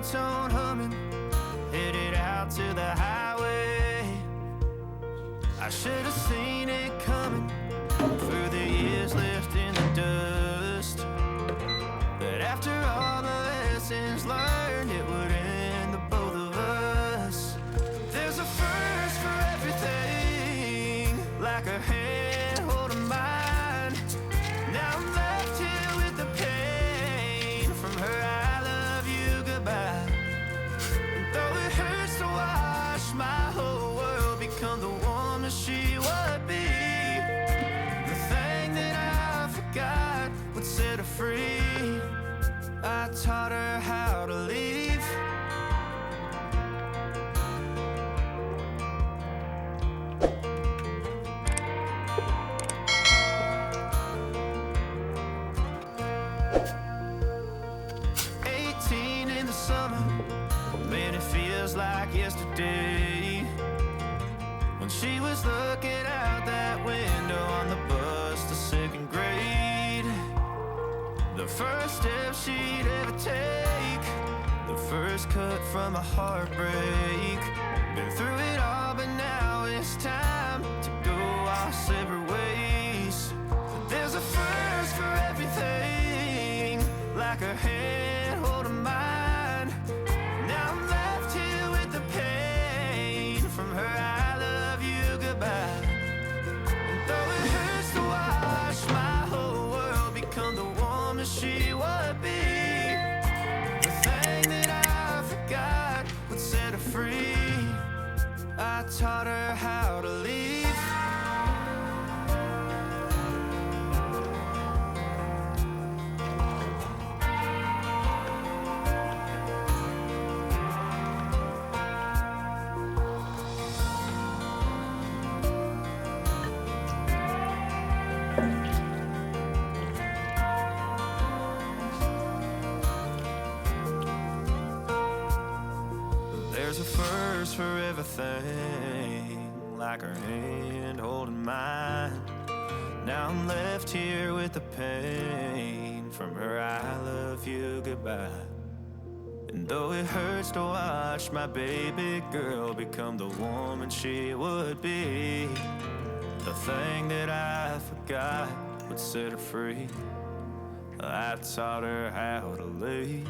two-tone humming, headed out to the highway. I should have seen it coming through the years left in the dust. But after all the lessons learned, it would end the both of us. There's a first for everything, like a hand holding mine. Now I'm left here with the pain from her I love you goodbye. And though it hurts to watch my whole world become the woman she would be, the thing that I forgot would set her free. I taught her how to leave. In the summer, man, it feels like yesterday, when she was looking out that window on the bus to second grade. The first step she'd ever take, the first cut from a heartbreak. Been through it all, but now it's time to go our separate ways. There's a first for everything, like a hand holding mine. Now I'm left here with the pain from her I love you goodbye. And though it hurts to watch my whole world become the woman she would be, the thing that I forgot would set her free. I taught her how to leave. There's a first for everything, like her hand holding mine. Now I'm left here with the pain from her I love you goodbye. And though it hurts to watch my baby girl become the woman she would be, the thing that I forgot would set her free. I taught her how to leave.